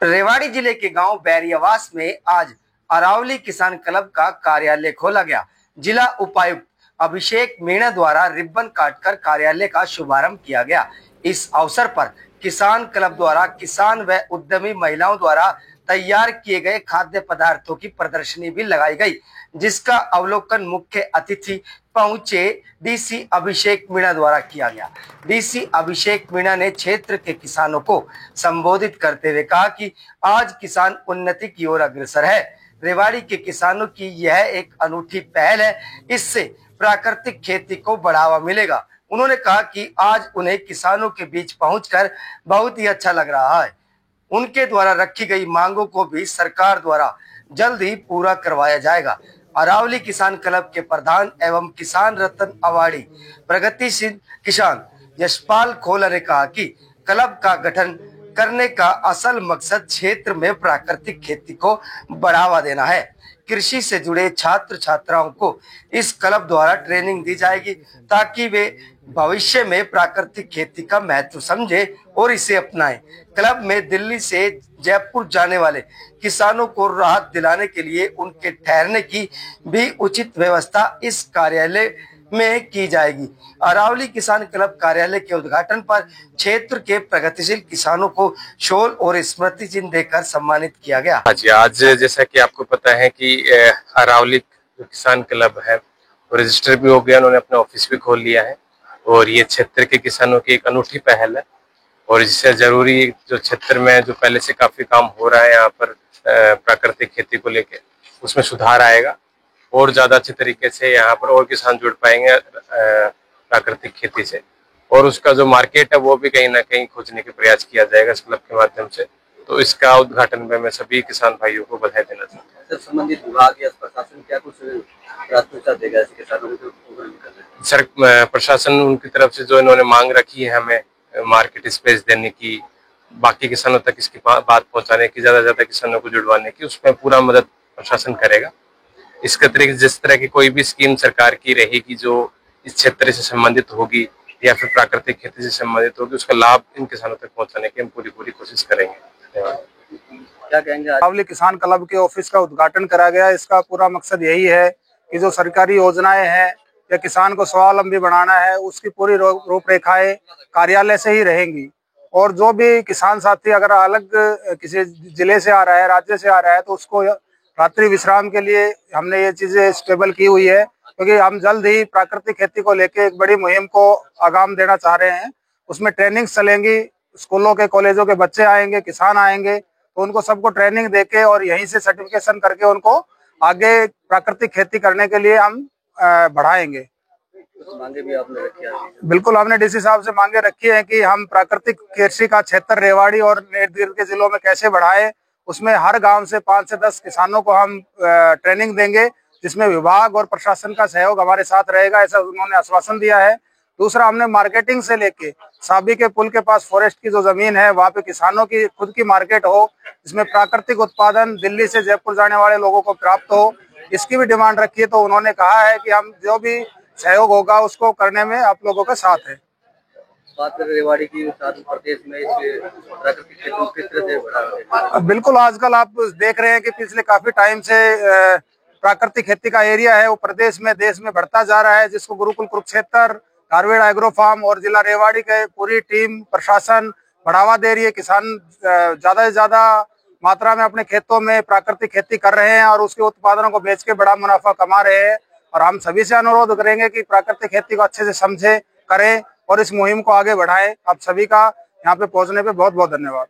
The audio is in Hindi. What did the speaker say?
रेवाड़ी जिले के गांव बैरियावास में आज अरावली किसान क्लब का कार्यालय खोला गया। जिला उपायुक्त अभिषेक मीणा द्वारा रिबन काटकर कार्यालय का शुभारंभ किया गया। इस अवसर पर किसान क्लब द्वारा किसान व उद्यमी महिलाओं द्वारा तैयार किए गए खाद्य पदार्थों की प्रदर्शनी भी लगाई गई, जिसका अवलोकन मुख्य अतिथि पहुंचे डीसी अभिषेक मीणा द्वारा किया गया। डीसी अभिषेक मीणा ने क्षेत्र के किसानों को संबोधित करते हुए कहा कि आज किसान उन्नति की ओर अग्रसर है। रेवाड़ी के किसानों की यह एक अनूठी पहल है, इससे प्राकृतिक खेती को बढ़ावा मिलेगा। उन्होंने कहा कि आज उन्हें किसानों के बीच पहुंचकर बहुत ही अच्छा लग रहा है। उनके द्वारा रखी गई मांगों को भी सरकार द्वारा जल्द ही पूरा करवाया जाएगा। अरावली किसान क्लब के प्रधान एवं किसान रत्न अवार्डी प्रगतिशील किसान यशपाल खोला ने कहा कि क्लब का गठन करने का असल मकसद क्षेत्र में प्राकृतिक खेती को बढ़ावा देना है। कृषि से जुड़े छात्र छात्राओं को इस क्लब द्वारा ट्रेनिंग दी जाएगी ताकि वे भविष्य में प्राकृतिक खेती का महत्व समझे और इसे अपनाएं। क्लब में दिल्ली से जयपुर जाने वाले किसानों को राहत दिलाने के लिए उनके ठहरने की भी उचित व्यवस्था इस कार्यालय में की जाएगी। अरावली किसान क्लब कार्यालय के उद्घाटन पर क्षेत्र के प्रगतिशील किसानों को शॉल और स्मृति चिन्ह देकर सम्मानित किया गया। आज जैसा कि आपको पता है कि अरावली किसान क्लब है, रजिस्टर भी हो गया, उन्होंने अपना ऑफिस भी खोल लिया है और ये क्षेत्र के किसानों की एक अनूठी पहल है और जिससे जरूरी जो क्षेत्र में जो पहले से काफी काम हो रहा है यहाँ पर प्राकृतिक खेती को लेके उसमें सुधार आएगा और ज्यादा अच्छे तरीके से यहाँ पर और किसान जुड़ पाएंगे प्राकृतिक खेती से और उसका जो मार्केट है वो भी कहीं ना कहीं खोजने के प्रयास किया जाएगा इस क्लब के माध्यम से। तो इसका उद्घाटन में मैं सभी किसान भाइयों को बधाई देना चाहता हूँ। संबंधित विभाग या प्रशासन क्या कुछ प्राथमिकता देगा ऐसे किसानों को? सर, प्रशासन उनकी तरफ से जो इन्होंने मांग रखी है हमें मार्केट स्पेस देने की, बाकी किसानों तक इसकी बात पहुंचाने की, ज्यादा किसानों को जुड़वाने की, उसमें पूरा मदद प्रशासन करेगा। इसके अतिरिक्त जिस तरह की कोई भी स्कीम सरकार की रहेगी जो इस क्षेत्र से संबंधित होगी या फिर प्राकृतिक खेती से संबंधित होगी, उसका लाभ इन किसानों तक पहुंचाने की हम पूरी कोशिश करेंगे। क्या कहेंगे? अरावली किसान क्लब के ऑफिस का उद्घाटन करा गया। इसका पूरा मकसद यही है कि जो सरकारी योजनाएं हैं या किसान को स्वावलंबी बनाना है, उसकी पूरी रूपरेखाएं कार्यालय से ही रहेंगी और जो भी किसान साथी अगर अलग किसी जिले से आ रहा है, राज्य से आ रहा है, तो उसको रात्रि विश्राम के लिए हमने ये चीजें स्टेबल की हुई है, क्योंकि हम जल्द ही प्राकृतिक खेती को लेकर एक बड़ी मुहिम को आगाम देना चाह रहे हैं। उसमें ट्रेनिंग चलेंगी, स्कूलों के कॉलेजों के बच्चे आएंगे, किसान आएंगे, तो उनको सबको ट्रेनिंग देके और यहीं से सर्टिफिकेशन करके उनको आगे प्राकृतिक खेती करने के लिए हम बढ़ाएंगे। मांगे भी आपने रखी है? बिल्कुल, हमने डीसी साहब से मांगे रखी है कि हम प्राकृतिक कृषि का क्षेत्र रेवाड़ी और इर्द गिर्द के जिलों में कैसे बढ़ाएं। उसमें हर गांव से 5 से 10 किसानों को हम ट्रेनिंग देंगे, जिसमें विभाग और प्रशासन का सहयोग हमारे साथ रहेगा, ऐसा उन्होंने आश्वासन दिया है। दूसरा, हमने मार्केटिंग से लेके साबी के पुल के पास फॉरेस्ट की जो जमीन है वहाँ पे किसानों की खुद की मार्केट हो, जिसमें प्राकृतिक उत्पादन दिल्ली से जयपुर जाने वाले लोगों को प्राप्त हो, इसकी भी डिमांड रखी है। तो उन्होंने कहा है कि हम जो भी सहयोग होगा उसको करने में आप लोगों का साथ है। बात करें रेवाड़ी की, प्रदेश में प्राकृतिक खेती को किस तरह से बढ़ावा? बिल्कुल, आजकल आप देख रहे हैं कि पिछले काफी टाइम से प्राकृतिक खेती का एरिया है वो प्रदेश में देश में बढ़ता जा रहा है, जिसको गुरुकुल कुरुक्षेत्र, धारवेड़ एग्रो फार्म और जिला रेवाड़ी के पूरी टीम प्रशासन बढ़ावा दे रही है। किसान ज्यादा से ज्यादा मात्रा में अपने खेतों में प्राकृतिक खेती कर रहे हैं और उसके उत्पादनों को बेच के बड़ा मुनाफा कमा रहे हैं और हम सभी से अनुरोध करेंगे कि प्राकृतिक खेती को अच्छे से समझे, करें और इस मुहिम को आगे बढ़ाएं। आप सभी का यहाँ पे पहुंचने पे बहुत बहुत धन्यवाद।